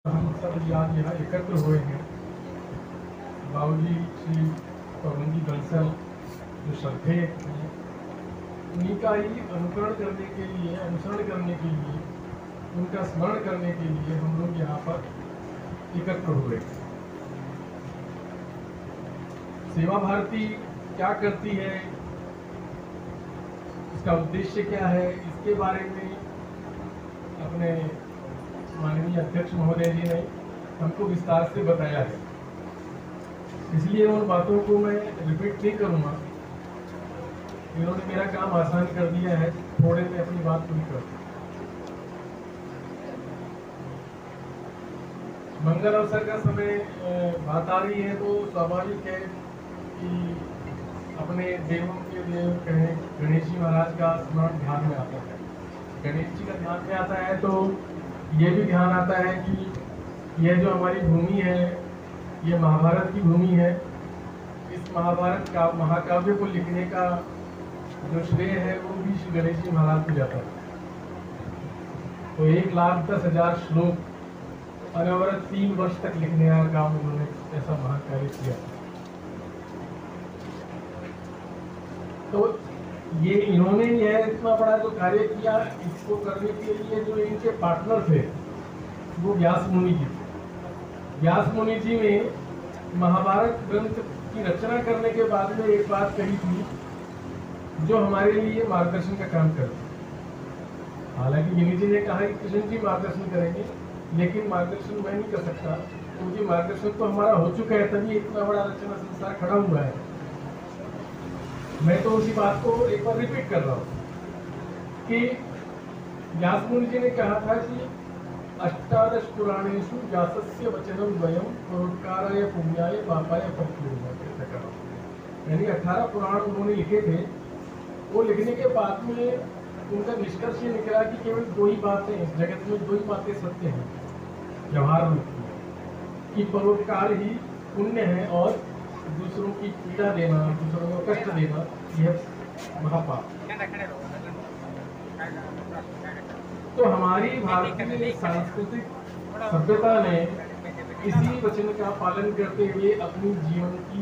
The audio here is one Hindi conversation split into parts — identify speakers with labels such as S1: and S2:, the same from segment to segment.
S1: हम सब आज यहाँ एकत्र हुए हैं। बाबूजी श्री पवन जी बंसल जो श्रद्धेय हैं, उन्हीं का ही अनुसरण करने के लिए, उनका स्मरण करने के लिए हम लोग यहाँ पर एकत्र हुए। सेवा भारती क्या करती है, इसका उद्देश्य क्या है, इसके बारे में अपने माननीय अध्यक्ष महोदय जी ने हमको विस्तार से बताया है, इसलिए उन बातों को मैं रिपीट नहीं करूँगा। इन्होंने मेरा काम आसान कर दिया है, थोड़े में अपनी बात पूरी कर दूँ। मंगल अवसर का समय बात आ रही है तो स्वाभाविक है कि अपने देवों के देव कहें गणेश जी महाराज का स्मरण ध्यान में आता है। गणेश जी का ध्यान में आता है तो ये भी ध्यान आता है कि यह जो हमारी भूमि है, ये महाभारत की भूमि है। इस महाभारत का महाकाव्य को लिखने का जो श्रेय है वो भी श्री गणेश जी महाराज को जाता है। तो 1,10,000 श्लोक अनवरत 3 वर्ष तक लिखने का काम उन्होंने ऐसा महान कार्य किया। तो ये इन्होंने यह इतना बड़ा जो कार्य किया, इसको करने के लिए जो इनके पार्टनर थे वो व्यास मुनि जी थे। व्यास मुनि जी ने महाभारत ग्रंथ की रचना करने के बाद में एक बात कही थी जो हमारे लिए मार्गदर्शन का काम करती है। हालांकि मुनि जी ने कहा कि कृष्ण जी मार्गदर्शन करेंगे, लेकिन मार्गदर्शन मैं नहीं कर सकता क्योंकि मार्गदर्शन तो हमारा हो चुका है, तभी इतना बड़ा रचना संसार खड़ा हुआ है। मैं तो उसी बात को एक बार रिपीट कर रहा हूँ कि व्यास मुनि जी ने कहा था कि 18 पुराणेषु व्यासस्य वचनम द्वयम परोपकाराय पुण्याय पापाय फलप्रदाय। यानी 18 पुराण उन्होंने लिखे थे। वो लिखने के बाद में उनका निष्कर्ष ये निकला कि केवल 2 ही बातें इस जगत में, 2 ही बातें सत्य हैं व्यवहार रूप में, कि परोपकार ही पुण्य है और दूसरों की पीड़ा देना, दूसरों को कष्ट देना यह महापाप। तो हमारी भारतीय सांस्कृतिक सभ्यता ने इसी वचन का पालन करते हुए अपनी जीवन की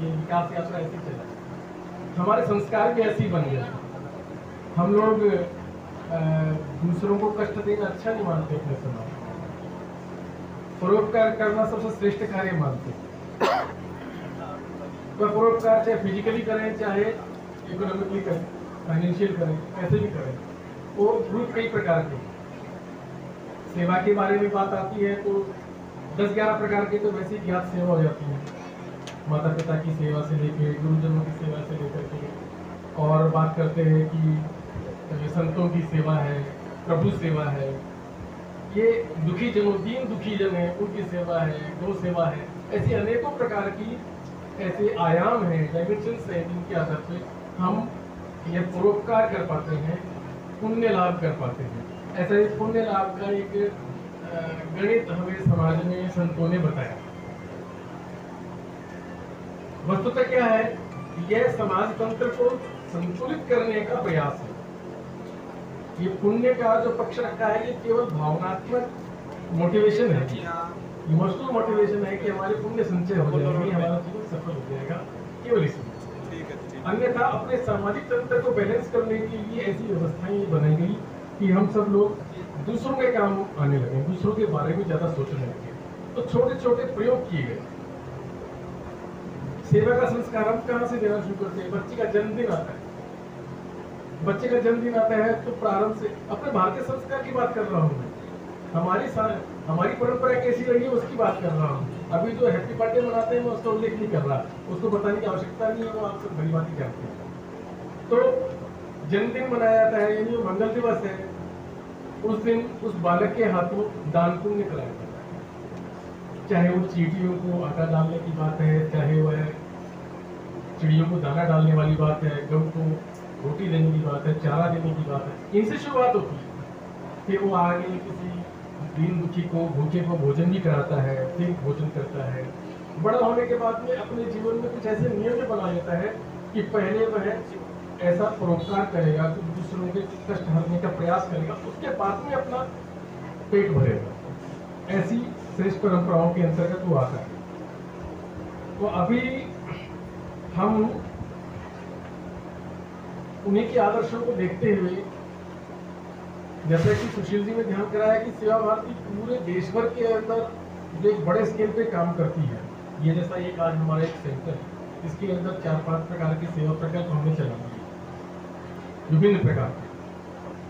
S1: ये विकास यात्रा ऐसी चलाई। हमारे संस्कार भी ऐसे ही बन गए। हम लोग दूसरों को कष्ट देना अच्छा नहीं मानते अपने समाज में। परोपकार करना सबसे श्रेष्ठ कार्य मानते हैं। वह परोपकार चाहे फिजिकली करें, चाहे इकोनॉमिकली करें, फाइनेंशियल करें, कैसे भी करें, वो रूप कई प्रकार के। सेवा के बारे में बात आती है तो 10-11 प्रकार के तो वैसी ज्ञात सेवा हो जाती है। माता पिता की सेवा से लेकर, गुरुजनों की सेवा से लेकर के, और बात करते हैं कि संतों की सेवा है, प्रभु सेवा है, ये दुखी जनों, दीन दुखी जन है उनकी सेवा है, गौ सेवा है। ऐसी अनेकों प्रकार की ऐसे आयाम हैं, डायमेंशंस हैं जिनके आधार पे हम ये परोपकार कर पाते हैं, पुण्य लाभ कर पाते हैं। ऐसा एक पुण्य लाभ का एक गणित हमें समाज में संतों ने बताया। वस्तुतः क्या है, यह समाज तंत्र को संतुलित करने का प्रयास है। ये पुण्य का जो पक्ष रखा है ये केवल भावनात्मक मोटिवेशन है, इमोशनल मोटिवेशन है कि हमारे पुण्य संचय हो जाएंगे, हमारा जीवन सफल हो जाएगा, केवल इसमें। अन्यथा अपने सामाजिक तंत्र को बैलेंस करने के लिए ऐसी व्यवस्थाएं बनाई गई कि हम सब लोग दूसरों के काम आने लगे, दूसरों के बारे में ज्यादा सोचने लगे। तो छोटे छोटे प्रयोग किए गए। सेवा का संस्कार हम कहाँ से देना शुरू करते हैं? बच्चे का जन्मदिन आता है। बच्चे का जन्मदिन आता है तो प्रारंभ से अपने भारतीय संस्कार की बात कर रहा हूँ मैं। हमारी परंपरा कैसी रही है उसकी बात कर रहा हूँ। अभी जो हैप्पी बर्थडे मनाते हैं मैं उसका उल्लेख नहीं कर रहा, उसको बताने की आवश्यकता नहीं है, वो आप सब भली बात ही जानते हैं। तो जन्मदिन मनाया जाता है, यानी मंगल दिवस है। उस दिन उस बालक के हाथों दान पुण्य कराया जाता है। चाहे वो चींटियों को आटा डालने की बात है, चाहे वह चिड़ियों को दाना डालने वाली बात है, गौ को रोटी देने की बात है, चारा देने की बात है, इनसे शुरुआत होती है। फिर वो आगे किसी दीन दुखी को, भूखे को भोजन भी कराता है, फिर भोजन करता है। बड़ा होने के बाद में अपने जीवन में कुछ ऐसे नियम बना लेता है कि पहले वह ऐसा परोपकार करेगा कि दूसरों के कष्ट हरने का प्रयास करेगा, उसके बाद में अपना पेट भरेगा। ऐसी श्रेष्ठ परंपराओं के अंतर्गत वो आता है। तो अभी हम उन्हीं के आदर्शों को देखते हुए, जैसा कि सुशील जी ने ध्यान कराया कि सेवा भारती पूरे देश भर के अंदर जो एक बड़े स्केल पे काम करती है, ये जैसा एक आज हमारा एक सेंटर है, इसके अंदर 4-5 प्रकार के सेवा प्रकल्प हमने चला दिए विभिन्न प्रकार के,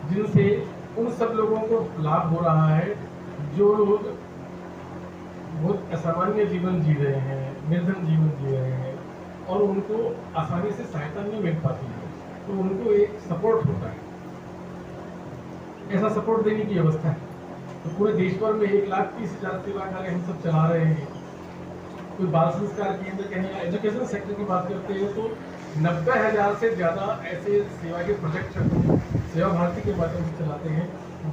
S1: जिनसे उन सब लोगों को लाभ हो रहा है जो लोग बहुत असामान्य जीवन जी रहे हैं, निर्धन जीवन जी रहे हैं और उनको आसानी से सहायता नहीं मिल पाती है, तो उनको एक सपोर्ट होता है, ऐसा सपोर्ट देने की व्यवस्था है। तो पूरे देश भर में 1,30,000 सेवा कार्य हम सब चला रहे हैं। कोई बाल संस्कार केंद्र कहें या एजुकेशन सेक्टर की बात करते हैं तो 90,000 से ज़्यादा ऐसे सेवा के प्रोजेक्ट सेवा भारती के माध्यम से चलाते हैं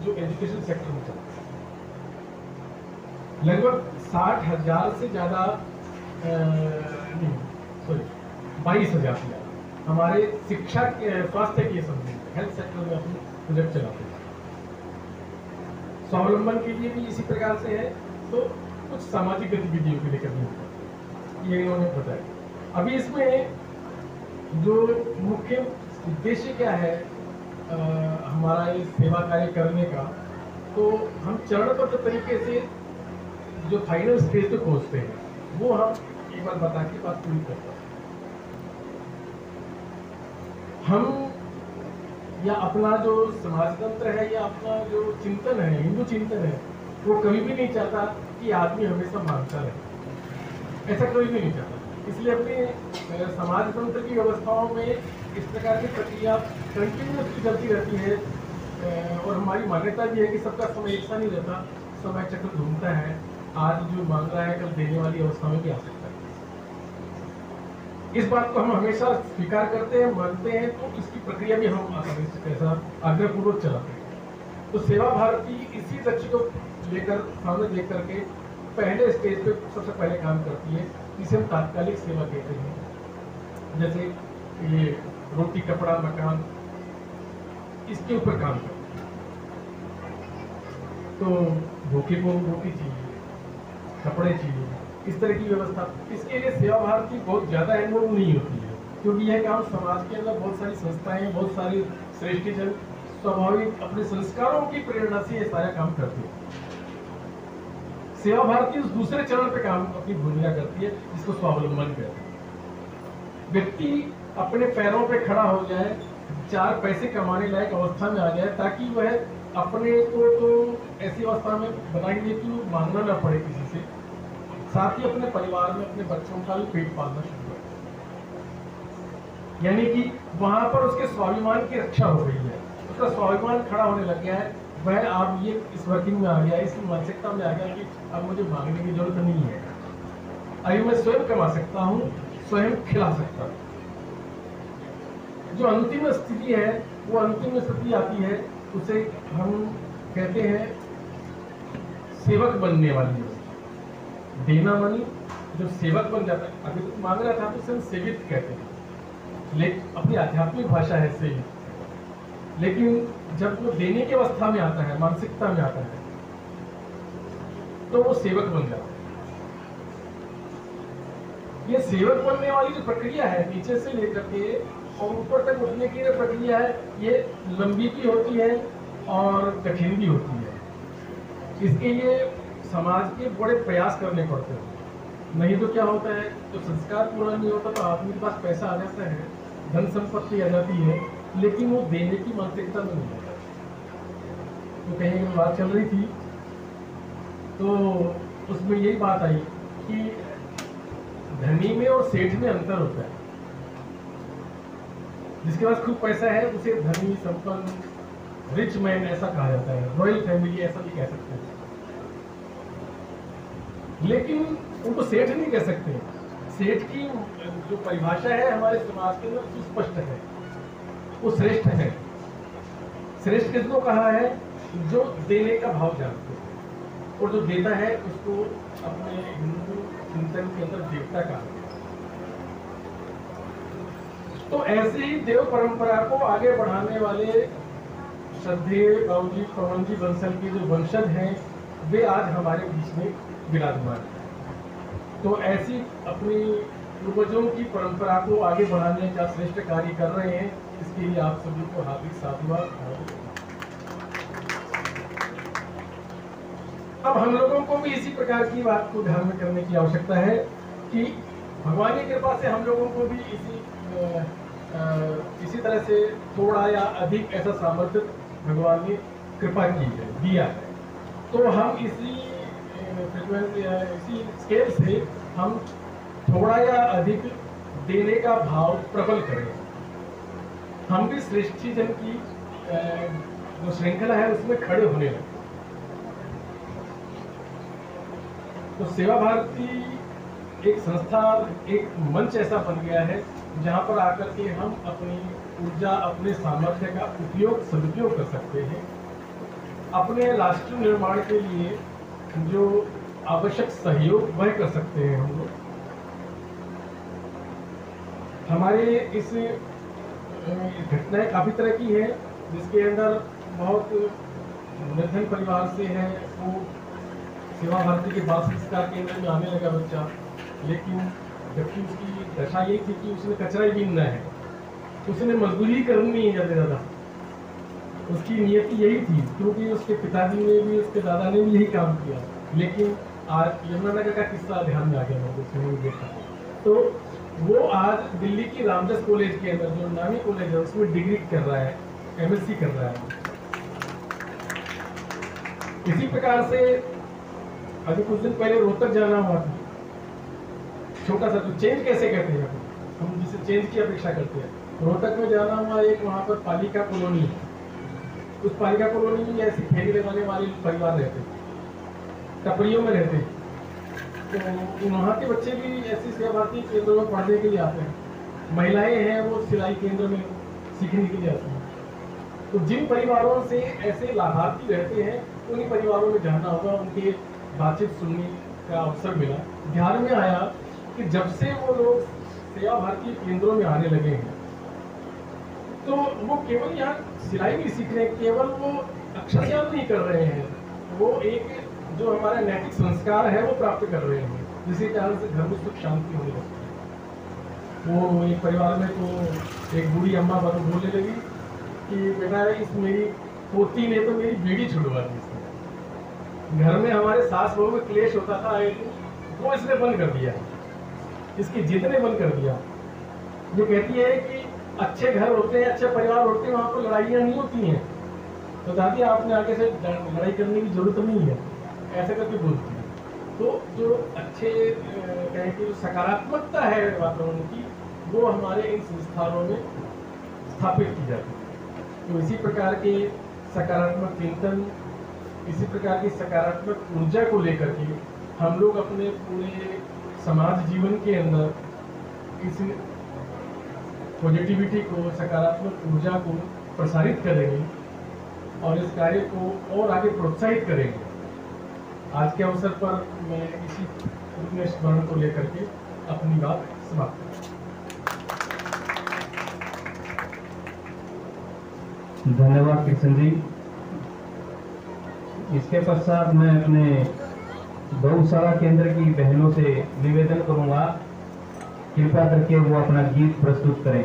S1: जो एजुकेशन सेक्टर में चलते हैं। लगभग 60,000 से ज़्यादा 22,000 से ज़्यादा हमारे शिक्षा के स्वास्थ्य के संबंध हेल्थ सेक्टर में अपने प्रोजेक्ट चलाते हैं। स्वावलंबन के लिए भी इसी प्रकार से है, तो कुछ सामाजिक गतिविधियों के लिए करनी होती है, ये इन्होंने बताया। अभी इसमें जो मुख्य उद्देश्य क्या है हमारा ये सेवा कार्य करने का, तो हम चरणबद्ध तरीके से जो फाइनल स्टेज पे पहुंचते हैं वो हम एक बार बता के बात पूरी करते हैं। हम या अपना जो समाज तंत्र है या अपना जो चिंतन है, हिंदू चिंतन है, वो कभी भी नहीं चाहता कि आदमी हमेशा मांगता रहे, ऐसा कभी भी नहीं चाहता। इसलिए अपने समाज तंत्र की व्यवस्थाओं में इस प्रकार की प्रक्रिया कंटिन्यूसली चलती रहती है और हमारी मान्यता भी है कि सबका समय एक सा नहीं रहता, समय चक्र घूमता है। आज जो मांग रहा है कल देने वाली अवस्था में भी आ सकता है। इस बात को हम हमेशा स्वीकार करते हैं, मानते हैं, तो इसकी प्रक्रिया भी हम ऐसा आग्रहपूर्वक चलाते हैं। तो सेवा भारती इसी लक्ष्य को लेकर सामने लेकर के पहले स्टेज पे सबसे पहले काम करती है, जिसे हम तात्कालिक सेवा कहते हैं। जैसे ये रोटी कपड़ा मकान, इसके ऊपर काम करते हैं। तो भूखे को रोटी चाहिए, कपड़े चाहिए, इस तरह की व्यवस्था। इसके लिए सेवा भारती बहुत ज़्यादा इन्वॉल्व नहीं होती है, क्योंकि यह काम समाज के अंदर बहुत सारी संस्थाएं, बहुत सारी श्रेष्ठजन स्वाभाविक अपने संस्कारों की प्रेरणा से ये सारा काम करती है। सेवा भारती उस दूसरे चरण पे काम अपनी भूमिका करती है, जिसको स्वावलंबन कहते हैं। व्यक्ति अपने पैरों पे खड़ा हो जाए, 4 पैसे कमाने लायक अवस्था में आ जाए, ताकि वह अपने को तो ऐसी अवस्था में बनाएंगे कि वो मांगना ना पड़े किसी से, साथ ही अपने परिवार में अपने बच्चों का भी पेट पालना शुरू कर, यानी कि वहां पर उसके स्वाभिमान की रक्षा हो गई है, उसका स्वाभिमान खड़ा होने लग गया है। वह आप ये इस वर्किंग में आ गया, इस मानसिकता में आ गया कि अब मुझे मांगने की जरूरत नहीं है, अभी मैं स्वयं कमा सकता हूँ, स्वयं खिला सकता हूँ। जो अंतिम स्थिति है, वो अंतिम स्थिति आती है, उसे हम कहते हैं सेवक बनने वाली है। देना मानी जो सेवक बन जाता है, अभी तो मांग रहा था तो उसे सेवित कहते हैं, लेकिन अपनी आध्यात्मिक भाषा है सेवित। लेकिन जब वो देने की अवस्था में आता है, मानसिकता में आता है, तो वो सेवक बन जाता है। ये सेवक बनने वाली जो प्रक्रिया है, नीचे से लेकर के और ऊपर तक उठने की जो प्रक्रिया है, ये लंबी भी होती है और कठिन भी होती है। इसके लिए समाज के बड़े प्रयास करने पड़ते हैं, नहीं तो क्या होता है, जब संस्कार पूरा नहीं होता तो आदमी के पास पैसा आ जाता है, धन संपत्ति आ जाती है, लेकिन वो देने की मानसिकता में नहीं होता। तो कहीं एक बात चल रही थी, तो उसमें यही बात आई कि धनी में और सेठ में अंतर होता है। जिसके पास खूब पैसा है उसे धनी, संपन्न, रिच मैन ऐसा कहा जाता है, रॉयल फैमिली ऐसा भी कह सकते हैं, लेकिन उनको सेठ नहीं कह सकते। सेठ की जो परिभाषा है हमारे समाज के अंदर सुस्पष्ट है, वो श्रेष्ठ है। श्रेष्ठ किसको कहा है? जो देने का भाव जानते हैं और जो देता है उसको अपने हिंदू चिंतन के अंदर देवता कहा है। तो ऐसे ही देव परंपरा को आगे बढ़ाने वाले श्रद्धेय बाबूजी पवन जी बंसल के जो वंशज हैं, वे आज हमारे बीच में विराजमान हैं। तो ऐसी अपनी पूर्वजों की परंपरा को आगे बढ़ाने का श्रेष्ठ कार्य कर रहे हैं, इसके लिए आप सभी को हार्दिक साधुवाद। अब हम लोगों को भी इसी प्रकार की बात को ध्यान में करने की आवश्यकता है कि भगवान की कृपा से हम लोगों को भी इसी तरह से थोड़ा या अधिक ऐसा सामर्थ्य भगवान ने कृपा की है, दिया है। तो हम इसी स्केल से हम थोड़ा या अधिक देने का भाव प्रबल करें। हम भी सृष्टि जन की जो श्रृंखला है उसमें खड़े होने लगे। तो सेवा भारती एक संस्था, एक मंच ऐसा बन गया है जहां पर आकर के हम अपनी ऊर्जा, अपने सामर्थ्य का सदुपयोग कर सकते हैं। अपने राष्ट्र निर्माण के लिए जो आवश्यक सहयोग वह कर सकते हैं हम लोग। हमारे इस घटनाएं काफी तरह की है, जिसके अंदर बहुत निर्धन परिवार से है, वो सेवा भारती के बाल संस्कार केंद्र में आने लगा बच्चा, लेकिन जबकि उसकी दशा यही थी कि उसने कचरा ही बीनना है, उसने मजदूरी करनी नहीं है ज़्यादा ज़्यादा। उसकी नियति यही थी, क्योंकि उसके पिताजी ने भी, उसके दादा ने भी यही काम किया। लेकिन आज यमुनानगर का किस्सा ध्यान में आ गया मुझे, उसमें देखा तो वो आज दिल्ली की रामदास कॉलेज के अंदर, जो नामी कॉलेज है, उसमें डिग्री कर रहा है, MSc कर रहा है। इसी प्रकार से अभी कुछ दिन पहले रोहतक जाना हुआ था, छोटा सा, तो चेंज कैसे कहते हैं हम जिसे चेंज की अपेक्षा करते हैं, रोहतक में जाना हुआ। एक वहाँ पर पालिका कॉलोनी है, उस पालिका कॉलोनी में ऐसी फेरी लगाने वाले परिवार रहते, टपरियों में रहते। तो वहाँ के बच्चे भी ऐसी सेवा भारती केंद्रों में पढ़ने के लिए आते हैं। महिलाएं हैं, वो सिलाई केंद्र में सीखने के लिए आती हैं। तो जिन परिवारों से ऐसे लाभार्थी रहते हैं, उन्हीं परिवारों में जाना होगा, उनके बातचीत सुनने का अवसर मिला। ध्यान में आया कि जब से वो लोग सेवा भारती केंद्रों में आने लगे हैं, तो वो केवल यहाँ सिलाई नहीं सीख रहे, केवल वो अक्षर ज्ञान नहीं कर रहे हैं, वो एक जो हमारा नैतिक संस्कार है वो प्राप्त कर रहे हैं, जिसके कारण से घर में सुख शांति होने लगती है। वो एक परिवार में तो एक बूढ़ी अम्मा बोलने लगी कि बेटा, इस मेरी पोती ने तो मेरी बीड़ी छुड़वा दी। घर में हमारे सास बहू में क्लेश होता था, वो इसने बंद कर दिया, इसकी जिद ने बंद कर दिया। ये कहती है कि अच्छे घर होते हैं, अच्छे परिवार होते हैं, वहाँ पर लड़ाइयाँ नहीं होती हैं, तो दादी आपने आगे से लड़ाई करने की जरूरत नहीं है, ऐसे करके बोलती है। तो जो अच्छे कहें कि सकारात्मकता है वातावरण की, वो हमारे इन संस्थानों में स्थापित की जाती है। तो इसी प्रकार के सकारात्मक चिंतन, इसी प्रकार की सकारात्मक ऊर्जा को लेकर के हम लोग अपने पूरे समाज जीवन के अंदर इस पॉजिटिविटी को, सकारात्मक ऊर्जा को प्रसारित करेंगे और इस कार्य को और आगे प्रोत्साहित करेंगे। आज के अवसर पर मैं इसी पुण्य स्मरण को लेकर के अपनी बात समाप्त करूँ।
S2: धन्यवाद कृष्ण जी। इसके पश्चात मैं अपने गौशाला केंद्र की बहनों से निवेदन करूंगा, कृपया करके वो अपना गीत प्रस्तुत करें।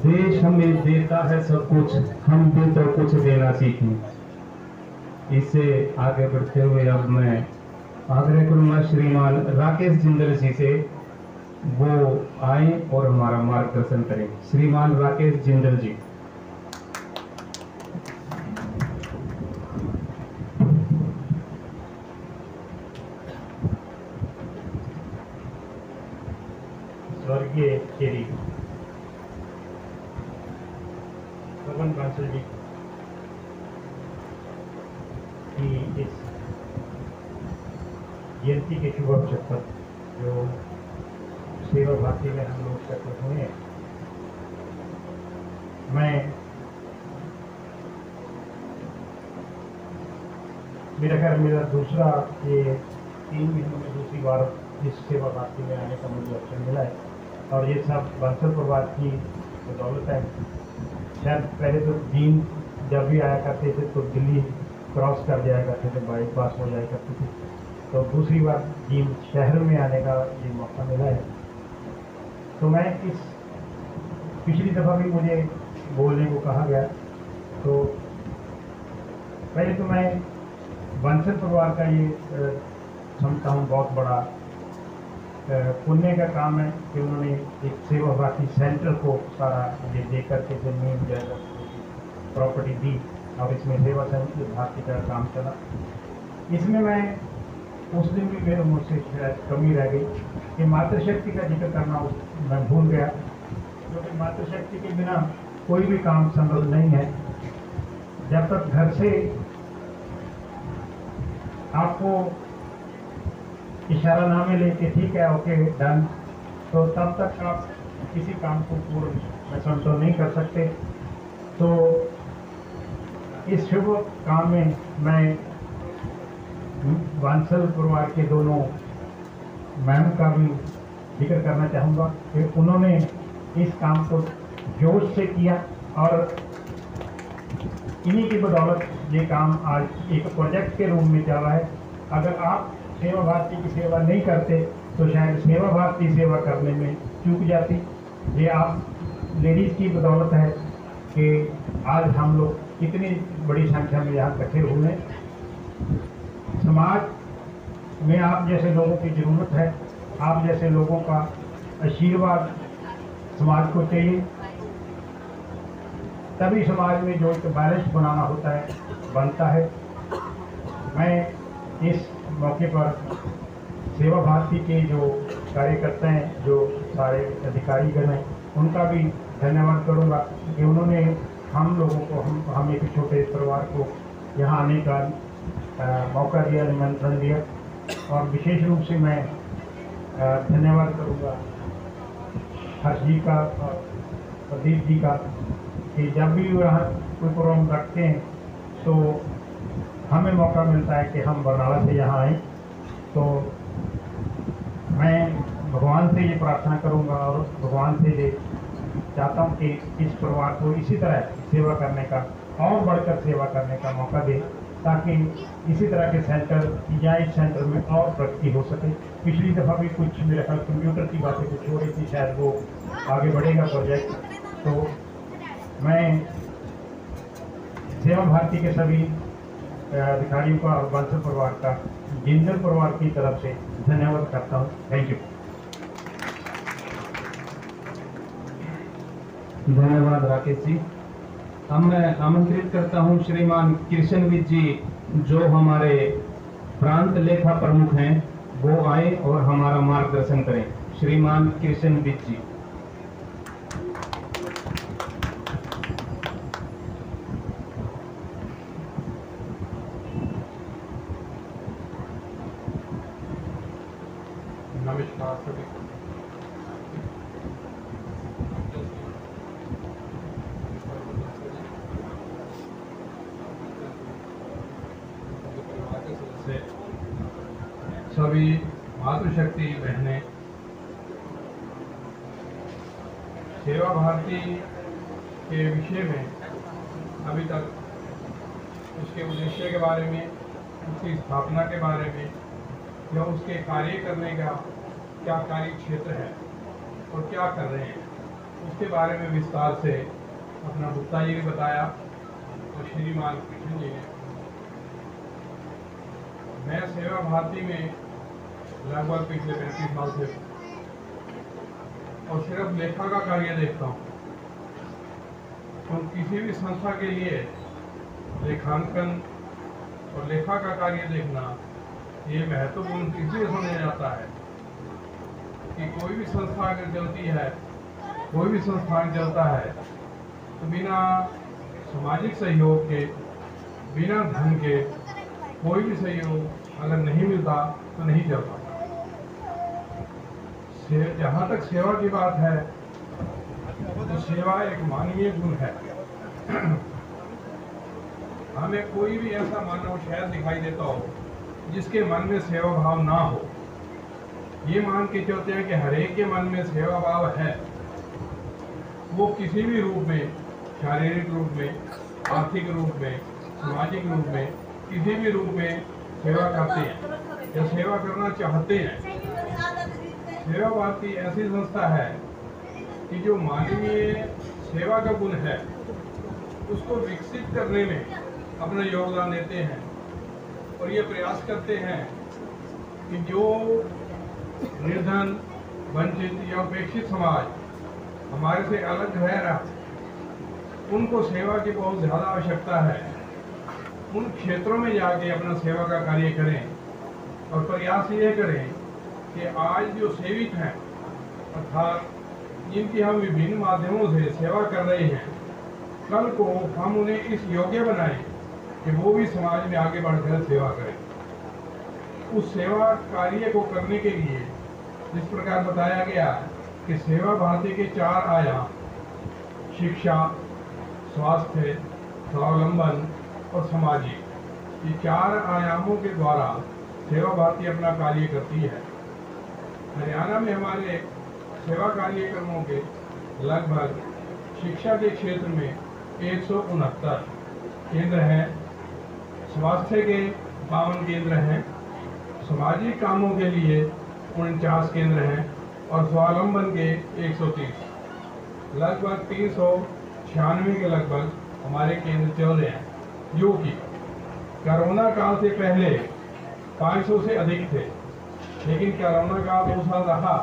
S2: देश हमें देता है सब कुछ, हम भी तो कुछ देना सीखें। इससे आगे बढ़ते हुए अब मैं आग्रह करूंगा श्रीमान राकेश जिंदल जी से, वो आए और हमारा मार्गदर्शन करें। श्रीमान राकेश जिंदल जी।
S3: स्वर्गीय श्री पवन बांसल जी की इस जयंती के शुभ अवसर पर जो सेवा भारती में हम लोग एकत्र हुए हैं, मैं मेरा ख्याल मेरा दूसरा ये 3 महीनों में दूसरी बार इस सेवा भारती में आने का मुझे अवसर मिला है और ये सब बांसल परिवार की बदौलत है। शायद पहले तो दिन जब भी आया करते थे तो दिल्ली क्रॉस कर जाया करते थे, बाईपास हो जाया करते थे, तो दूसरी बार जींद शहर में आने का ये मौका मिला है। तो मैं इस पिछली दफ़ा भी मुझे बोलने को कहा गया, तो पहले तो मैं बांसल परिवार का ये समझता हूँ बहुत बड़ा पुण्य का काम है कि उन्होंने एक सेवा भारती सेंटर को सारा ये दे करके जमीन जायदाद प्रॉपर्टी दी और इसमें सेवा भारती का काम चला। इसमें मैं उस दिन भी मेरे मुझसे शायद कमी रह गई कि मातृशक्ति का जिक्र करना मैं भूल गया, क्योंकि मातृशक्ति के बिना कोई भी काम संभव नहीं है। जब तक घर से आपको इशारा ना मिले कि ठीक है ओके डन, तो तब तक आप किसी काम को पूर्ण संतोष नहीं कर सकते। तो इस शुभ काम में मैं बांसल परिवार के दोनों मैम का भी जिक्र करना चाहूँगा कि उन्होंने इस काम को जोश से किया और इन्हीं की बदौलत ये काम आज एक प्रोजेक्ट के रूप में चल रहा है। अगर आप सेवा भारती की सेवा नहीं करते तो शायद सेवा भारती सेवा करने में चूक जाती। ये आप लेडीज़ की बदौलत है कि आज हम लोग इतनी बड़ी संख्या में यहाँ इकट्ठे हुए। समाज में आप जैसे लोगों की ज़रूरत है, आप जैसे लोगों का आशीर्वाद समाज को चाहिए, तभी समाज में जो एक बैलेंस बनाना होता है बनता है। मैं इस मौके पर सेवा भारती के जो कार्यकर्ता हैं, जो सारे अधिकारीगण हैं, उनका भी धन्यवाद करूंगा कि उन्होंने हम लोगों को हम एक छोटे परिवार को यहाँ आने का मौका दिया, निमंत्रण दिया। और विशेष रूप से मैं धन्यवाद करूंगा हर्ष जी का और प्रदीप जी का कि जब भी यहाँ कोई प्रोग्राम रखते हैं तो हमें मौका मिलता है कि हम बरनाला से यहाँ आएँ। तो मैं भगवान से ये प्रार्थना करूँगा और भगवान से ये चाहता हूँ कि इस परिवार को इसी तरह सेवा करने का और बढ़कर सेवा करने का मौका दे, ताकि इसी तरह के सेंटर या इस सेंटर में और प्रगति हो सके। पिछली दफ़ा भी कुछ मेरे ख्याल कंप्यूटर की बातें कुछ हो रही थी, शायद वो आगे बढ़ेगा प्रोजेक्ट। तो मैं सेवा भारती के सभी अधिकारियों का और बांसल परिवार का जिंदल परिवार की तरफ से धन्यवाद करता हूँ। Thank you.
S2: धन्यवाद राकेश जी। अब मैं आमंत्रित करता हूं श्रीमान कृष्णविद जी, जो हमारे प्रांत लेखा प्रमुख हैं, वो आए और हमारा मार्गदर्शन करें। श्रीमान कृष्णविद जी।
S1: नमस्कार सभी। सभी मातृशक्ति बहनें, सेवा भारती के विषय में अभी तक उसके उद्देश्य के बारे में, उसकी स्थापना के बारे में या उसके कार्य करने का क्या कार्य क्षेत्र है और क्या कर रहे हैं, उसके बारे में विस्तार से अपना गुप्ता जी ने बताया और श्रीमान कृष्ण जी ने। मैं सेवा भारती में लगभग पिछले 35 साल से और सिर्फ लेखा का कार्य देखता हूँ। तो किसी भी संस्था के लिए लेखांकन और लेखा का कार्य देखना ये महत्वपूर्ण इसलिए समझा जाता है कि कोई भी संस्था अगर चलती है, कोई भी संस्थान चलता है, तो बिना सामाजिक सहयोग के, बिना धन के कोई भी सहयोग अगर नहीं मिलता तो नहीं चल पाता। जहाँ तक सेवा की बात है तो सेवा एक मानवीय गुण है। हमें कोई भी ऐसा मानव शायद दिखाई देता हो जिसके मन में सेवा भाव ना हो। ये मान के चलते हैं कि हर एक के मन में सेवा भाव है। वो किसी भी रूप में, शारीरिक रूप में, आर्थिक रूप में, सामाजिक रूप में, किसी भी रूप में सेवा करते हैं या सेवा करना चाहते हैं। सेवा भारती ऐसी संस्था है कि जो मानवीय सेवा का गुण है उसको विकसित करने में अपना योगदान देते हैं और ये प्रयास करते हैं कि जो निर्धन, वंचित या उपेक्षित समाज हमारे से अलग रह रहा, उनको सेवा की बहुत ज़्यादा आवश्यकता है। उन क्षेत्रों में जाके अपना सेवा का कार्य करें और प्रयास ये करें कि आज जो सेविक हैं, अर्थात जिनकी हम विभिन्न माध्यमों से सेवा कर रहे हैं, कल को हम उन्हें इस योग्य बनाएं कि वो भी समाज में आगे बढ़कर सेवा करें। उस सेवा कार्य को करने के लिए जिस प्रकार बताया गया कि सेवा भारती के 4 आयाम, शिक्षा, स्वास्थ्य, स्वावलंबन और सामाजिक, ये 4 आयामों के द्वारा सेवा भारती अपना कार्य करती है। हरियाणा में हमारे सेवा कार्यक्रमों के लगभग शिक्षा के क्षेत्र में 169 केंद्र हैं, स्वास्थ्य के 52 केंद्र हैं, सामाजिक कामों के लिए 49 केंद्र हैं और स्वावलंबन के 130, लगभग 396 के लगभग हमारे केंद्र चल रहे हैं, जो कि कोरोना काल से पहले 500 से अधिक थे। लेकिन कोरोना काल 2 साल रहा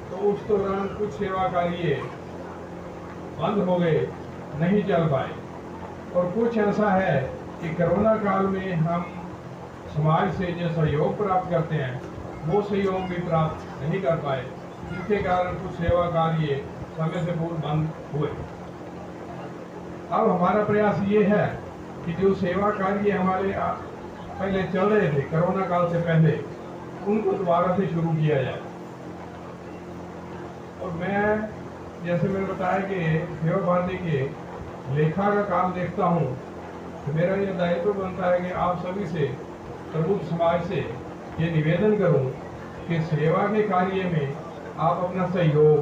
S1: तो उस दौरान कुछ सेवा कार्य बंद हो गए, नहीं चल पाए। और कुछ ऐसा है कि कोरोना काल में हम समाज से जो सहयोग प्राप्त करते हैं वो सहयोग भी प्राप्त नहीं कर पाए, जिसके कारण कुछ सेवा कार्य समय से पूर्व बंद हुए। अब हमारा प्रयास ये है कि जो सेवा कार्य हमारे पहले चल रहे थे कोरोना काल से पहले, उनको दोबारा से शुरू किया जाए। और मैं जैसे मैंने बताया कि सेवा भारती के लेखा का काम देखता हूँ, तो मेरा यह दायित्व बनता है कि आप सभी से, प्रबुद्ध समाज से ये निवेदन करूँ कि सेवा के कार्य में आप अपना सहयोग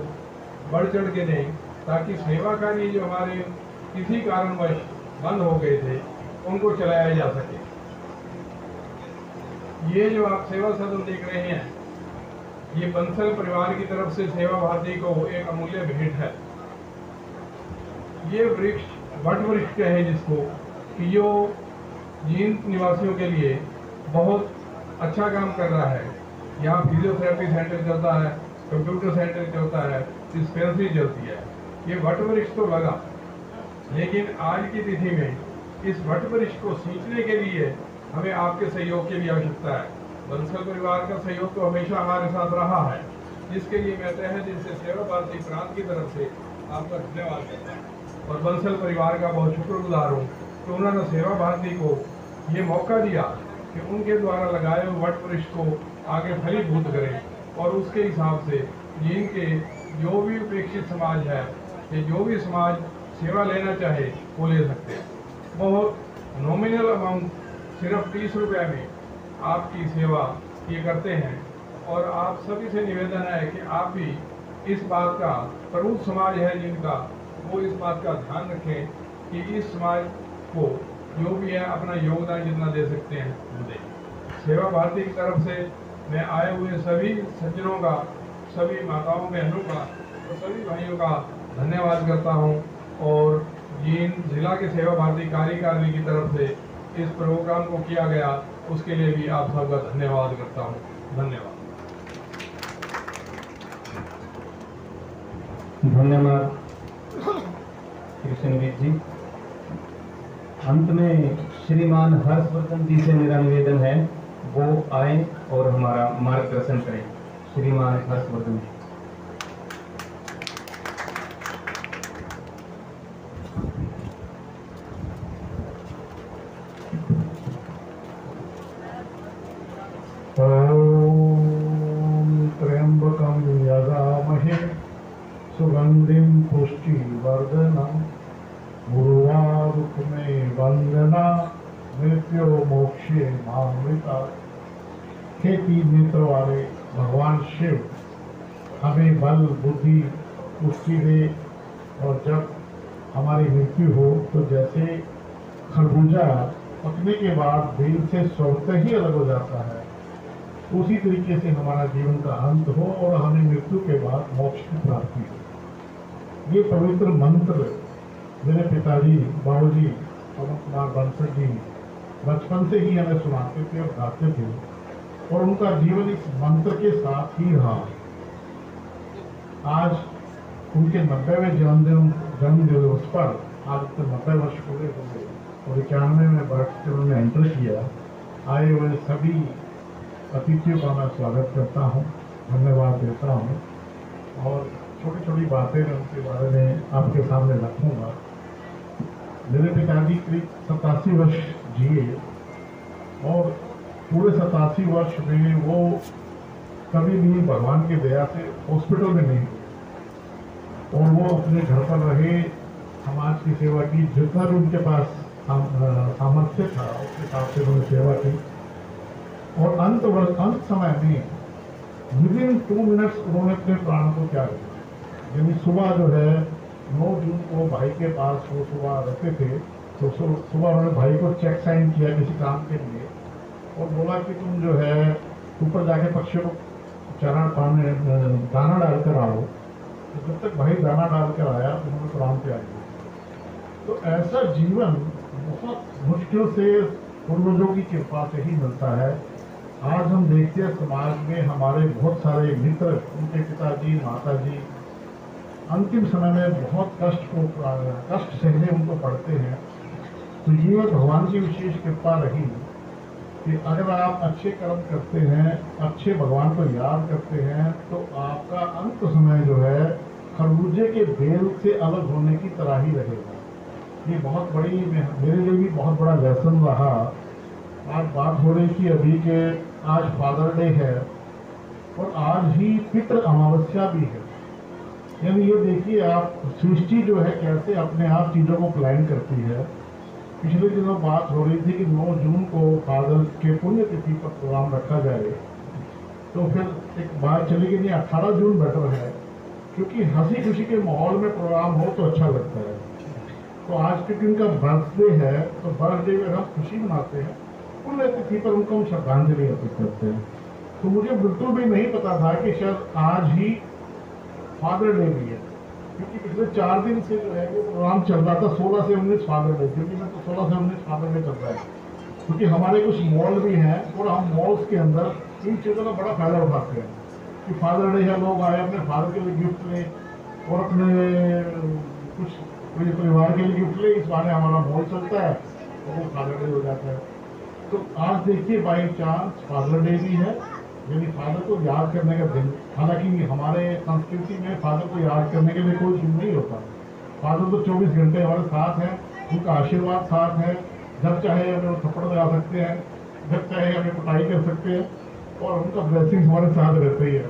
S1: बढ़ चढ़ के दें, ताकि सेवा कार्य जो हमारे किसी कारणवश बंद हो गए थे उनको चलाया जा सके। ये जो आप सेवा सदन देख रहे हैं, ये बंसल परिवार की तरफ से सेवा भारती को एक अमूल्य भेंट है। ये वृक्ष वट वृक्ष कहे जिसको, कि जो जींद निवासियों के लिए बहुत अच्छा काम कर रहा है। यहाँ फिजियोथेरेपी सेंटर चलता है, कंप्यूटर सेंटर चलता है, डिस्पेंसरी चलती है। ये वट वृक्ष तो लगा, लेकिन आज की तिथि में इस वट वृक्ष को सींचने के लिए हमें आपके सहयोग की भी आवश्यकता है। बंसल परिवार का सहयोग तो हमेशा हमारे साथ रहा है, जिसके लिए मैं तहे दिल से सेवा भारती प्रांत की तरफ से आपका धन्यवाद करता हूँ और बंसल परिवार का बहुत शुक्रगुजार हूँ कि उन्होंने सेवा भारती को ये मौका दिया कि उनके द्वारा लगाए हुए वट वृक्ष को आगे फलीभूत करें और उसके हिसाब से जिनके जो भी उपेक्षित समाज है या जो भी समाज सेवा लेना चाहे वो ले सकते हैं। बहुत नॉमिनल अमाउंट, सिर्फ 30 रुपये में आपकी सेवा ये करते हैं। और आप सभी से निवेदन है कि आप भी इस बात का, प्रबुद्ध समाज है जिनका, वो इस बात का ध्यान रखें कि इस समाज को जो भी है अपना योगदान जितना दे सकते हैं वो दें। सेवा भारती की तरफ से मैं आए हुए सभी सज्जनों का, सभी माताओं बहनों का और सभी भाइयों का
S4: धन्यवाद करता हूं और जिन जिला के सेवा भारती कार्यकारिणी की तरफ से इस प्रोग्राम को किया गया उसके लिए भी आप सबका धन्यवाद करता हूं। धन्यवाद।
S2: धन्यवाद कृष्णवीर जी। अंत में श्रीमान हर्षवर्धन जी से मेरा निवेदन है वो आए और हमारा मार्गदर्शन करें। श्रीमान हर्षवर्धन जी।
S3: ओम त्र्यंबकं यजामहे सुगंधिं पुष्टिवर्धनम् उर्वारुकमे वंदना मृत्यु मोक्षे मामृता। हे तीन नेत्र वाले भगवान शिव हमें बल बुद्धि पुष्टि दे, और जब हमारी मृत्यु हो तो जैसे खरबूजा पकने के बाद बेल से स्वतः ही अलग हो जाता है, उसी तरीके से हमारा जीवन का अंत हो और हमें मृत्यु के बाद मोक्ष की प्राप्ति हो। ये पवित्र मंत्र मेरे पिताजी बाबूजी पवन कुमार बंसल जी बचपन से ही हमें सुनाते थे और गाते थे, और उनका जीवन इस मंत्र के साथ ही रहा। आज उनके 90वें जन्म दिवस पर आज उनके 90 वर्ष पूरे हो गए और 91 में बर्थ से उन्होंने एंटर किया। आए हुए सभी अतिथियों का मैं स्वागत करता हूँ, धन्यवाद देता हूँ, और छोटी छोटी बातें मैं उनके बारे में आपके सामने रखूँगा। मेरे पिताजी करीब 87 वर्ष जिए और पूरे 87 वर्ष में वो कभी भी भगवान की दया से हॉस्पिटल में नहीं गए, और वो अपने घर पर रहे, समाज की सेवा की, जितना भी उनके पास सामर्थ्य था उसके हिसाब से उन्होंने सेवा की। और अंत समय में विदिन 2 मिनट्स उन्होंने अपने प्राण को त्याग दिया। यानी सुबह जो है 9 जून को भाई के पास वो सुबह रहते थे, तो सुबह उन्होंने भाई को चेक साइन किया किसी काम के लिए और बोला कि तुम जो है ऊपर जाके पक्षियों को चारा पाने दाना डालकर आओ। तो जब तक भाई दाना डालकर आया तो उन्होंने प्राण त्याग दिया। तो ऐसा जीवन बहुत मुश्किल से पूर्वजों की कृपा से ही मिलता है। आज हम देखते हैं समाज में हमारे बहुत सारे मित्र, उनके पिताजी माताजी अंतिम समय में बहुत कष्ट सहने उनको पड़ते हैं। तो ये भगवान की विशेष कृपा रही कि अगर आप अच्छे कर्म करते हैं, अच्छे भगवान को याद करते हैं, तो आपका अंत समय जो है खरबूजे के बेल से अलग होने की तरह ही रहेगा। ये बहुत बड़ी, मेरे लिए भी बहुत बड़ा लेसन रहा। आज बात हो रही थी अभी के आज फादर डे है और आज ही पितृ अमावस्या भी है। यानी ये देखिए आप, सृष्टि जो है कैसे अपने आप चीज़ों को प्लान करती है। पिछले दिनों बात हो रही थी कि 9 जून को फादर के पुण्यतिथि पर प्रोग्राम रखा जाए, तो फिर एक बात चली कि नहीं 18 जून बेटर है, क्योंकि हंसी खुशी के माहौल में प्रोग्राम हो तो अच्छा लगता है। तो आज क्योंकि उनका बर्थडे है तो बर्थडे में हम खुशी मनाते हैं, पुण्यतिथि पर उनको हम श्रद्धांजलि अर्पित करते हैं। तो मुझे बिल्कुल भी नहीं पता था कि शायद आज ही फादर डे भी है, क्योंकि पिछले 4 दिन से जो है वो प्रोग्राम चल रहा था 16 से 19 फादर डे, क्योंकि मैं तो 16 से 19 फादर डे चल रहा है। क्योंकि हमारे कुछ मॉल भी हैं और हम मॉल्स के अंदर इन चीज़ों का बड़ा फायदा उठाते हैं कि फादर डे है, लोग आए अपने फादर के लिए गिफ्ट लें और अपने कुछ परिवार के लिए गिफ्ट ले, इस बहाने हमारा मॉल चलता है और वो फादर डे हो जाता है। तो आज देखिए बाई चांस फादर डे भी है, यानी फादर को याद करने का दिन। हालांकि हमारे संस्कृति में फादर को याद करने के लिए कोई दिन नहीं होता। फादर तो 24 घंटे हमारे साथ हैं, उनका आशीर्वाद साथ है। जब चाहे हमें वो थप्पड़ लगा सकते हैं, जब चाहे हमें कुटाई कर सकते हैं, और उनका ब्लेसिंग हमारे साथ रहते ही है।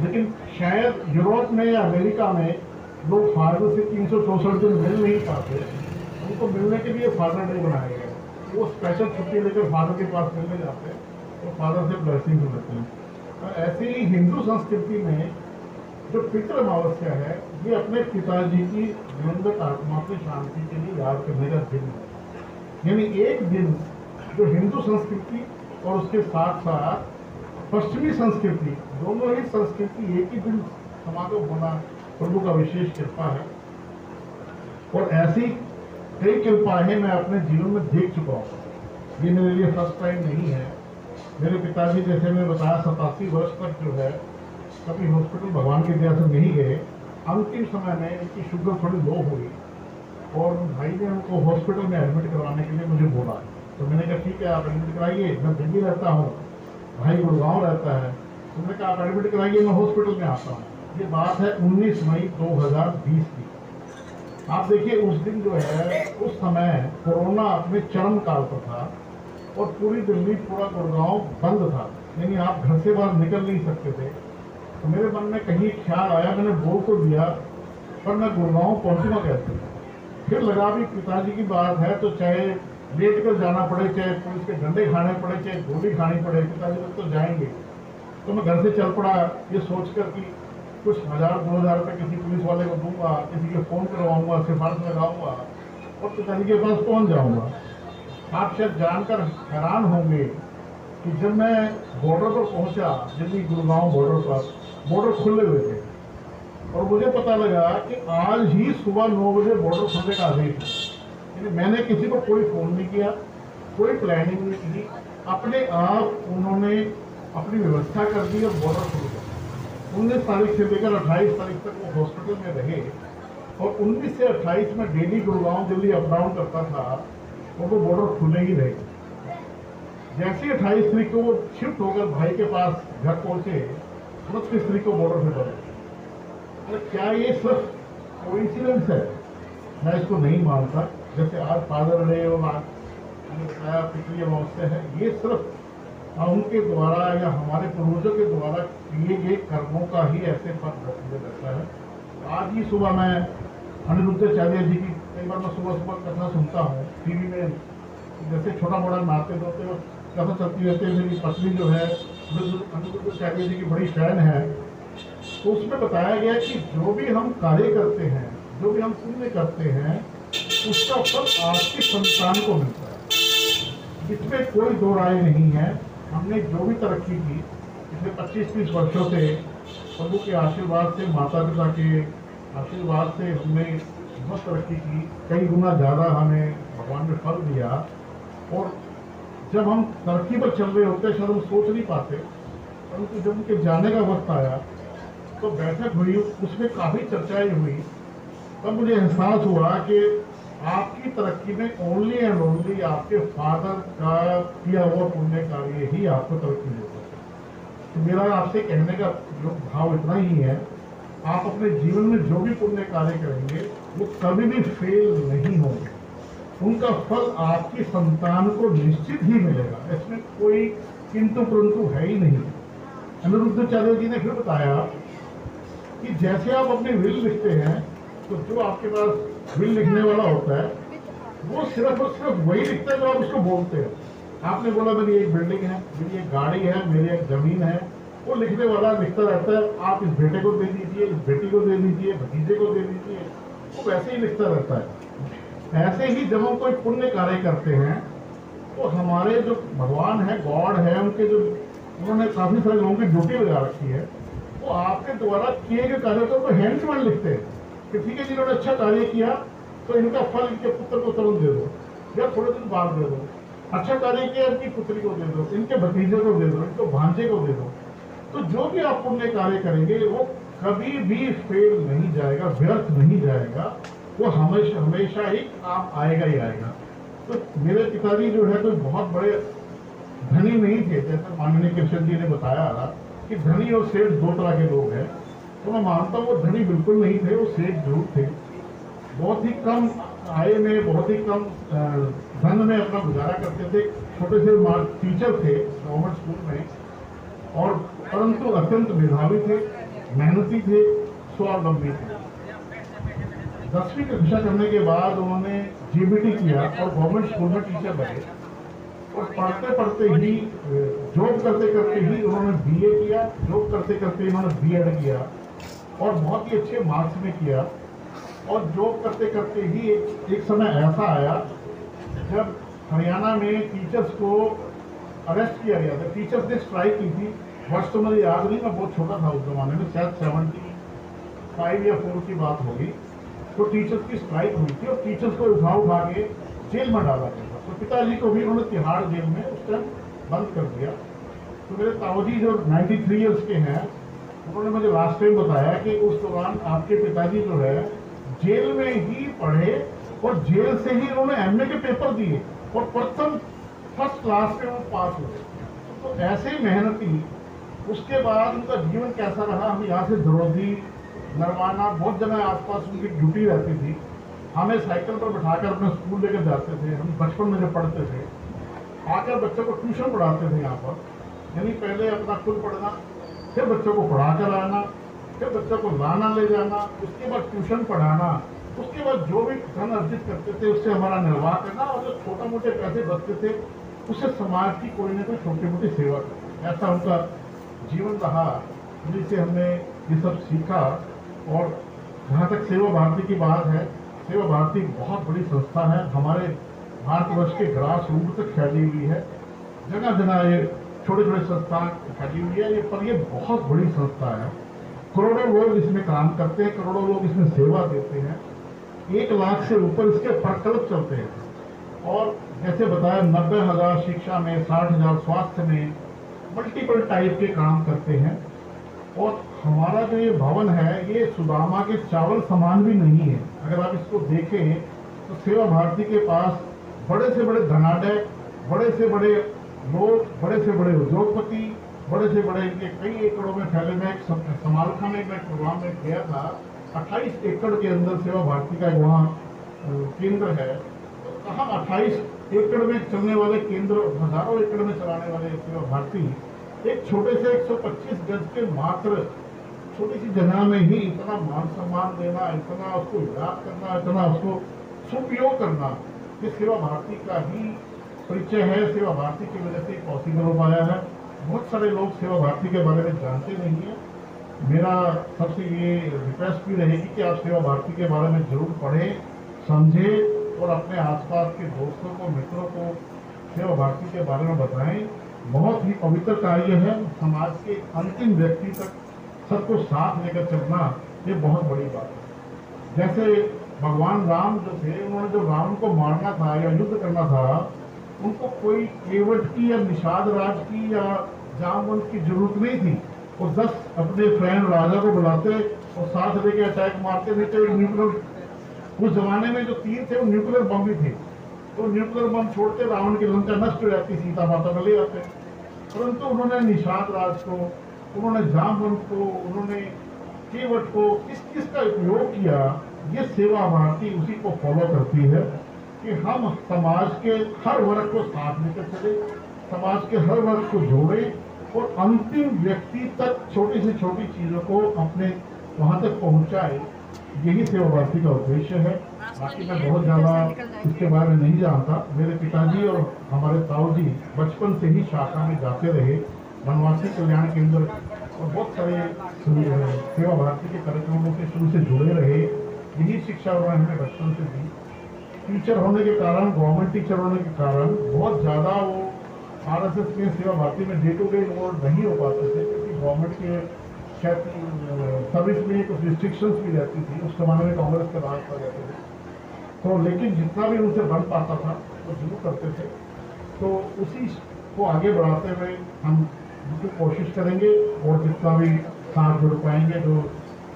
S3: लेकिन शायद यूरोप में या अमेरिका में लोग फादर से 364 दिन मिल नहीं पाते, उनको मिलने के लिए फादर डे बनाया गया। वो स्पेशल छुट्टी लेकर फादर के पास मिलने जाते हैं और फादर से ब्लेसिंग लेते हैं। और ऐसे ही हिंदू संस्कृति में जो पितृ अमावस्या है, ये अपने पिताजी की दिवंगत आत्मा की शांति के लिए याद करने का दिन है। यानी एक दिन जो हिंदू संस्कृति और उसके साथ साथ पश्चिमी संस्कृति, दोनों ही संस्कृति एक ही दिन समागम होना प्रभु का विशेष कृपा है।
S5: और ऐसी कई कृपाएं मैं अपने जीवन में देख चुका हूँ। ये मेरे लिए फर्स्ट टाइम नहीं है। मेरे पिताजी, जैसे मैंने बताया, 87 वर्ष तक जो है कभी हॉस्पिटल भगवान की दया से नहीं गए। अंतिम समय में इनकी शुगर थोड़ी लो हुई और भाई ने उनको हॉस्पिटल में एडमिट करवाने के लिए मुझे बोला। तो मैंने कहा ठीक है, आप एडमिट कराइए, मैं दिल्ली रहता हूँ, भाई गुड़गांव रहता है। तो मैंने कहा आप एडमिट कराइए, मैं हॉस्पिटल में आता हूँ। ये बात है 19 मई 2020 की। आप देखिए उस दिन जो है, उस समय कोरोना अपने चरम काल पर था और पूरी दिल्ली, पूरा गुड़गांव बंद था, यानी आप घर से बाहर निकल नहीं सकते थे। तो मेरे मन में कहीं ख्याल आया, मैंने बोल तो दिया, पर मैं गुड़गांव पहुंचूंगा कैसे। फिर लगा भी पिताजी की बात है तो चाहे लेट कर जाना पड़े, चाहे पुलिस के डंडे खाने पड़े, चाहे गोली खानी पड़े, पिताजी लोग तो जाएंगे। तो मैं घर से चल पड़ा ये सोचकर कि कुछ 1000-2000 रुपये किसी पुलिस वाले को दूंगा, किसी के फ़ोन करवाऊंगा, सिफारिश लगाऊंगा और पिताजी के पास पहुंच जाऊंगा। आप शायद जानकर हैरान होंगे कि जब मैं बॉर्डर पर पहुंचा, दिल्ली गुड़गांव बॉर्डर पर, बॉर्डर खुले हुए थे और मुझे पता लगा कि आज ही सुबह 9 बजे बॉर्डर खुलने का आदेश है। यानी मैंने किसी को कोई फ़ोन नहीं किया, कोई प्लानिंग नहीं की, अपने आप उन्होंने अपनी व्यवस्था कर दी और बॉर्डर खुल गया। 19 तारीख से लेकर 28 तारीख तक वो हॉस्पिटल में रहे और 19 से 28 में daily Gurgaon Delhi up down करता था और वो बॉर्डर खुले ही रहे। जैसे ही 28 तारीख को वो शिफ्ट होकर भाई के पास घर पहुंचे, 29 तारीख को बॉर्डर से बंद। क्या ये सिर्फ कोइंसिडेंस है? मैं इसको नहीं मानता। जैसे आज फादर डे और बताया पिछली अमावस्या है, ये सिर्फ उनके द्वारा या हमारे पूर्वजों के द्वारा किए गए कर्मों का ही ऐसे फल मुझे लगता है। आज ही सुबह मैं अनिरुद्धाचार्य जी की, कई बार मैं सुबह सुबह कथा सुनता हूँ टीवी में, जैसे छोटा बड़ा नाते धोते और कथा चलती रहती है। मेरी पत्नी जो है अनिरुद्धाचार्य जी की बड़ी फैन है। तो उसमें बताया गया कि जो भी हम कार्य करते हैं, जो भी हम पुण्य करते हैं, उसका फल आपकी संतान को मिलता है। इसमें कोई दो राय नहीं है। हमने जो भी तरक्की की पिछले 25-30 वर्षों से, प्रभु के आशीर्वाद से, माता पिता के आशीर्वाद से हमने बहुत तरक्की की। कई गुना ज़्यादा हमें भगवान ने फल दिया। और जब हम तरक्की पर चल रहे होते शायद हम सोच नहीं पाते, परंतु जब उनके जाने का वक्त आया तो बैठक हुई, उसमें काफ़ी चर्चाएं हुई। तब मुझे एहसास हुआ कि आपकी तरक्की में ओनली एंड ओनली आपके फादर का किया हुआ पुण्य कार्य ही आपको तरक्की दे सकता है। तो मेरा आपसे कहने का जो भाव इतना ही है, आप अपने जीवन में जो भी पुण्य कार्य करेंगे वो कभी भी फेल नहीं होंगे। उनका फल आपकी संतान को निश्चित ही मिलेगा, इसमें कोई किंतु परंतु है ही नहीं। अनिरुद्धाचार्य जी ने फिर बताया कि जैसे आप अपनी विल लिखते हैं तो जो आपके पास विल लिखने वाला होता है वो सिर्फ और सिर्फ वही लिखता है जो आप उसको बोलते हैं। आपने बोला मेरी एक बिल्डिंग है, मेरी एक गाड़ी है, मेरी एक जमीन है, वो लिखने वाला लिखता रहता है, आप इस बेटे को दे दीजिए, इस बेटी को दे दीजिए, भतीजे को दे दीजिए, वो वैसे ही लिखता रहता है। ऐसे ही जब हम कोई पुण्य कार्य करते हैं तो हमारे जो भगवान है, गॉड है, उनके जो उन्होंने काफ़ी सारे लोगों की ड्यूटी लगा रखी है, वो आपके द्वारा किए गए कार्य को हैंड टू हैंड लिखते हैं कि ठीक है जिन्होंने अच्छा कार्य किया तो इनका फल इनके पुत्र को तुरंत दे दो या थोड़े दिन बाद दे दो। अच्छा कार्य किया इनकी पुत्री को दे दो, इनके भतीजे को दे दो, इनको भांजे को दे दो। तो जो भी आप पुण्य कार्य करेंगे वो कभी भी फेल नहीं जाएगा, व्यर्थ नहीं जाएगा, वो हमेशा हमेशा ही काम आएगा ही आएगा। तो मेरे पिताजी जो है कोई बहुत बड़े धनी नहीं थे, जैसे माननीय कृष्ण जी ने बताया कि धनी और सेठ दो तरह के लोग हैं। तो मैं मानता हूँ वो धनी बिल्कुल नहीं थे, वो सेठ जरूर थे। बहुत ही कम आय में, बहुत ही कम धन में अपना गुजारा करते थे। छोटे से टीचर थे गवर्नमेंट स्कूल में, और परंतु अत्यंत मेधावी थे, मेहनती थे, स्वावलंबी थे। 10वीं कक्षा करने के बाद उन्होंने जीबीटी किया और गवर्नमेंट स्कूल में टीचर बने। और पढ़ते पढ़ते ही, जॉब करते करते ही उन्होंने बीए किया, जॉब करते करते इन्होंने बीएड किया और बहुत ही अच्छे मार्क्स में किया। और जॉब करते करते ही एक समय ऐसा आया जब हरियाणा में टीचर्स को अरेस्ट किया गया था। टीचर्स ने स्ट्राइक की थी, वर्ष तो मुझे याद नहीं, मैं बहुत छोटा था उस जमाने में, शायद 75 या 4 की बात होगी। तो टीचर्स की स्ट्राइक हुई थी और टीचर्स को उठा के जेल में डाला गया था। तो पिताजी को भी उन्होंने तिहाड़ जेल में उस टाइम बंद कर दिया। तो मेरे ताऊजी जो 93 ईयर्स के हैं, उन्होंने मुझे लास्ट टाइम बताया कि उस दौरान आपके पिताजी जो है जेल में ही पढ़े और जेल से ही उन्होंने एमए के पेपर दिए और प्रथम फर्स्ट क्लास में वो पास हुए। तो ऐसे मेहनती, उसके बाद उनका जीवन कैसा रहा, हम यहाँ से द्रौपदी, नरवाना, बहुत जगह आसपास उनकी ड्यूटी रहती थी। हमें साइकिल पर बिठाकर अपने स्कूल लेकर जाते थे। हम बचपन में जब पढ़ते थे, आकर बच्चों को ट्यूशन पढ़ाते थे यहाँ पर। यानी पहले अपना खुद पढ़ना, फिर बच्चों को पढ़ा कर आना, फिर बच्चों को लाना ले जाना, उसके बाद ट्यूशन पढ़ाना, उसके बाद जो भी धन अर्जित करते थे उससे हमारा निर्वाह करना, और जो छोटे मोटे पैसे बचते थे उससे समाज की कोई ना कोई छोटी मोटी सेवा करना। ऐसा उनका जीवन रहा, जिससे हमने ये सब सीखा। और जहाँ तक सेवा भारती की बात है, सेवा भारती बहुत बड़ी संस्था है, हमारे भारतवर्ष के ग्रास रूट तक फैली हुई है। जगह जगह ये छोटे छोटे संस्थान फैली हुई है, पर ये बहुत बड़ी संस्था है। करोड़ों लोग इसमें काम करते हैं, करोड़ों लोग इसमें सेवा देते हैं। 1 लाख से ऊपर इसके प्रकल्प चलते हैं। और जैसे बताया 90,000 शिक्षा में, 60,000 स्वास्थ्य में, मल्टीपल टाइप के काम करते हैं। और हमारा जो ये भवन है, ये सुदामा के चावल समान भी नहीं है। अगर आप इसको देखें तो सेवा भारती के पास बड़े से बड़े धनाढ्य, बड़े से बड़े लोग, बड़े से बड़े उद्योगपति, बड़े से बड़े, इनके कई एकड़ों में फैले। मैं एक समालखा में मैं प्रोग्राम में गया था, 28 एकड़ के अंदर सेवा भारती का वहाँ केंद्र है। तो कहाँ 28 एकड़ में चलने वाले केंद्र, हजारों एकड़ में चलाने वाले सेवा भारती, एक छोटे से 125 गज के मात्र छोटी सी जगह में ही इतना मान सम्मान देना, इतना उसको याद करना, इतना उसको सुपयोग करना, ये सेवा भारती का ही परिचय है। सेवा भारती की वजह से पॉसिबल हो पाया है। बहुत सारे लोग सेवा भारती के बारे में जानते नहीं है। मेरा सबसे ये रिक्वेस्ट भी रहेगी कि आप सेवा भारती के बारे में जरूर पढ़ें, समझें और अपने आसपास के दोस्तों को, मित्रों को सेवा भारती के बारे में बताएं। बहुत ही पवित्र कार्य है। समाज के अंतिम व्यक्ति तक सबको साथ लेकर चलना, ये बहुत बड़ी बात है। जैसे भगवान राम जो थे, उन्होंने जो रावण को मारना था या युद्ध करना था, उनको कोई केवट की या निषाद राज की या जामवंत की जरूरत नहीं थी। वो 10 अपने फ्रेंड राजा को बुलाते और साथ लेके अटैक मारते थे। तो न्यूक्लियर, उस जमाने में जो तीर थे वो न्यूक्लियर बम भी थे, तो न्यूक्लियर बम छोड़ते, रावण की लंका नष्ट हो जाती, सीता माता को ले आते। परंतु उन्होंने निषाद राज को, उन्होंने जामवंत को, उन्होंने केवट को, किस किस का उपयोग किया, ये सेवा भारती उसी को फॉलो करती है कि हम समाज के हर वर्ग को साथ लेकर चले, समाज के हर वर्ग को जोड़ें और अंतिम व्यक्ति तक छोटी से छोटी चीजों को अपने वहां तक पहुंचाए। यही सेवा भारती का उद्देश्य है। बाकी मैं बहुत ज्यादा इसके बारे में नहीं जानता। मेरे पिताजी और हमारे ताऊजी बचपन से ही शाखा में जाते रहे, वनवासी कल्याण केंद्र और बहुत सारे सेवा भारती के कार्यक्रमों से शुरू से जुड़े रहे। यही शिक्षा उन्होंने हमें बचपन से दी। टीचर होने के कारण, गवर्नमेंट टीचर होने के कारण बहुत ज़्यादा वो आरएसएस में, सेवा भारती में डे टू डे इन्वॉल्व नहीं हो पाते थे, क्योंकि गवर्नमेंट के सर्विस में कुछ रिस्ट्रिक्शंस भी रहती थी। उस जमाने में कांग्रेस के राज पर रहते थे, तो लेकिन जितना भी उनसे बन पाता था वो जरूर करते थे। तो उसी को आगे बढ़ाते हुए हम बिल्कुल कोशिश करेंगे और जितना भी साथ जुड़ पाएंगे, जो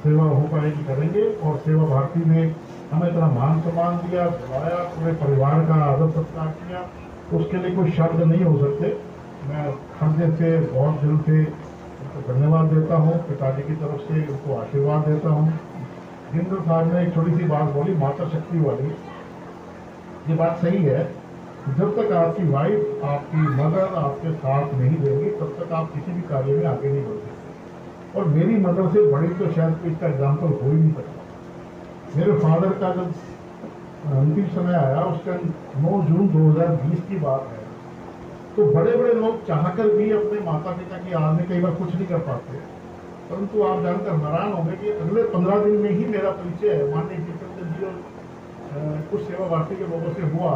S5: सेवा हो पाएगी करेंगे। और सेवा भारती में हमें इतना मान सम्मान दिया, बुलाया, पूरे परिवार का आदर सत्कार किया, उसके लिए कोई शब्द नहीं हो सकते। मैं हृदय से, बहुत दिल से उनको धन्यवाद देता हूँ। पिताजी की तरफ से उनको आशीर्वाद देता हूँ। जिंदर साहब ने एक छोटी सी बात बोली, माता शक्ति वाली, ये बात सही है। जब तक आपकी वाइफ, आपकी मदर आपके साथ नहीं देंगी, तब तक आप किसी भी कार्य में आगे नहीं बढ़ सकते। और मेरी मदर से बड़ी तो शायद कोई इसका एग्जाम्पल हो ही नहीं सकता। मेरे फादर का जब अंतिम समय आया, उस टाइम 9 जून 2020 की बात है, तो बड़े बड़े लोग चाहकर भी अपने माता पिता की याद में कई बार कुछ नहीं कर पाते। परंतु आप जानकर हैरान होंगे कि अगले 15 दिन में ही मेरा परिचय माननीय जितेंद्र जी और कुछ सेवा भारती के लोगों से हुआ।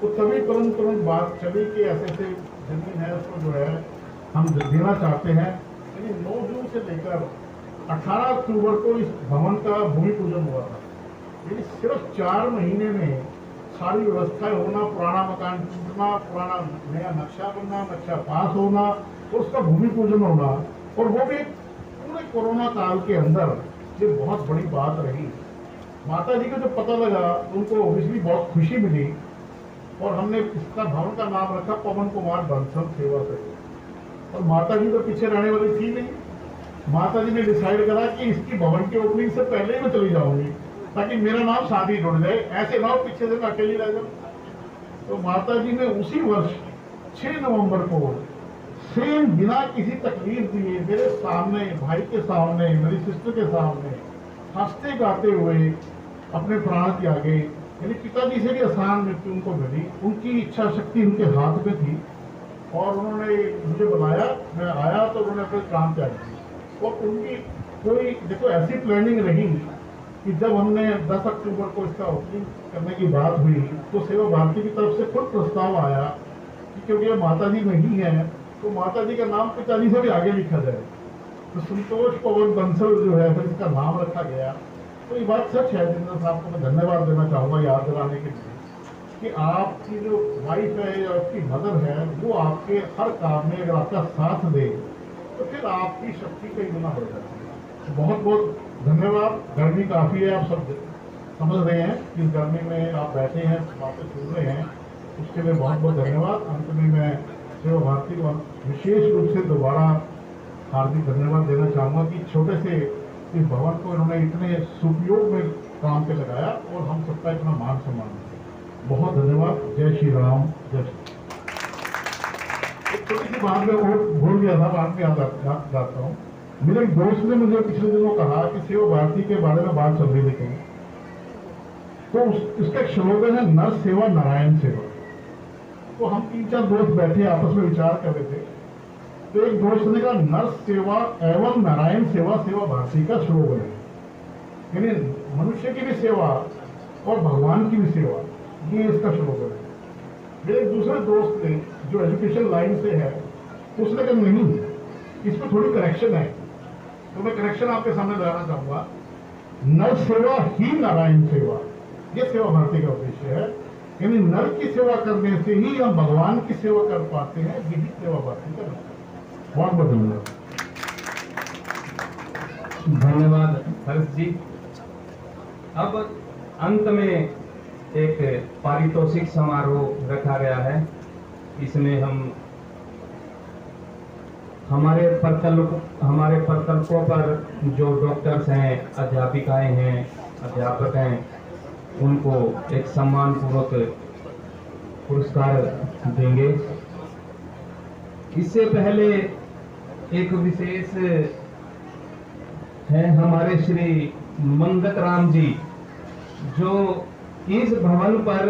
S5: तो तभी तुरंत बात चली कि ऐसे ऐसे जमीन है, उसको जो है हम देना चाहते हैं। यानी 9 जून से लेकर 18 अक्टूबर को इस भवन का भूमि पूजन हुआ था। यानी सिर्फ 4 महीने में सारी व्यवस्थाएं होना, पुराना मकान टूटना, पुराना नया नक्शा बनना, नक्शा पास होना और उसका भूमि पूजन होना, और वो भी पूरे कोरोना काल के अंदर, ये बहुत बड़ी बात रही। माता जी को जब पता लगा तो उनको ऑब्वियसली बहुत खुशी मिली, और हमने इसका भवन का नाम रखा पवन कुमार बंसल सेवा समिति। और माता जी तो पीछे रहने वाली थी नहीं, माता जी ने डिसाइड करा कि इसकी भवन की ओपनिंग से पहले ही मैं चली जाऊंगी, ताकि मेरा नाम साथ ही जुड़ जाए, ऐसे ना हो पीछे से मैं अकेली रह जाऊं। तो माता जी ने उसी वर्ष 6 नवंबर को सेम बिना किसी तकलीफ दिए मेरे सामने, भाई के सामने, मेरी सिस्टर के सामने हंसते गाते हुए अपने प्राण त्यागे। यानी पिताजी से भी आसान मृत्यु उनको मिली, उनकी इच्छा शक्ति उनके हाथ में थी, और उन्होंने मुझे बुलाया, मैं आया तो उन्होंने अपने प्राण त्याग दिए। और उनकी कोई देखो ऐसी प्लानिंग रही कि जब हमने 10 अक्टूबर को इसका ओपनिंग करने की बात हुई तो सेवा भारती की तरफ से खुद प्रस्ताव आया कि क्योंकि ये माता जी नहीं है तो माता जी का नाम पिताजी से भी आगे लिखा जाए। तो संतोष पवन बंसल जो है फिर इसका नाम रखा गया। तो ये बात सच है, जिंदर साहब को मैं धन्यवाद देना चाहूँगा याद दिलाने के लिए कि आपकी जो वाइफ है या आपकी मदर है वो आपके हर काम में अगर आपका साथ दे तो फिर आपकी शक्ति कई गुना बढ़ जाती है। तो बहुत बहुत धन्यवाद। गर्मी काफ़ी है, आप सब समझ रहे हैं कि इस गर्मी में आप बैठे हैं, बातें सुन रहे हैं, उसके लिए बहुत बहुत धन्यवाद। अंत में मैं सेवा भारती को विशेष रूप से दोबारा हार्दिक धन्यवाद देना चाहूँगा कि छोटे से इस भवन को इन्होंने इतने सुपयोग में काम पे लगाया और हम सबका इतना मान सम्मान दिया। बहुत धन्यवाद। जय श्री राम। जय श्री। एक छोटी सी बात में और भूल गया था, बाद में याद जाता हूँ। मेरे एक दोस्त ने मुझे पिछले दिनों कहा कि सेवा भारती के बारे में बात चल रही थी, तो उसका एक स्लोगन है नर सेवा नारायण सेवा। तो हम 3-4 दोस्त बैठे आपस में विचार कर रहे थे, तो एक दोस्त ने कहा नर सेवा एवं नारायण सेवा सेवा भारती का स्लोगन है, यानी मनुष्य की भी सेवा और भगवान की भी सेवा, ये इसका स्लोगन है। मेरे एक दूसरे दोस्त ने जो एजुकेशन लाइन से है उसने कहा नहीं, इसमें थोड़ी करेक्शन है, तो मैं करेक्शन आपके सामने लाना चाहूंगा। नर सेवा ही नारायण सेवा, ये सेवा भारती का उद्देश्य है, यानी नर की सेवा करने से ही हम भगवान की सेवा कर पाते हैं, यही सेवा भारती का लक्ष्य है। बहुत बहुत धन्यवाद।
S2: धन्यवाद हर्ष जी। अब अंत में एक पारितोषिक समारोह रखा गया है। इसमें हम हमारे प्रकल्पों पर जो डॉक्टर्स हैं, अध्यापिकाएं हैं, अध्यापक हैं, उनको एक सम्मान पूर्वक पुरस्कार देंगे। इससे पहले एक विशेष है हमारे श्री मंगत राम जी, जो इस भवन पर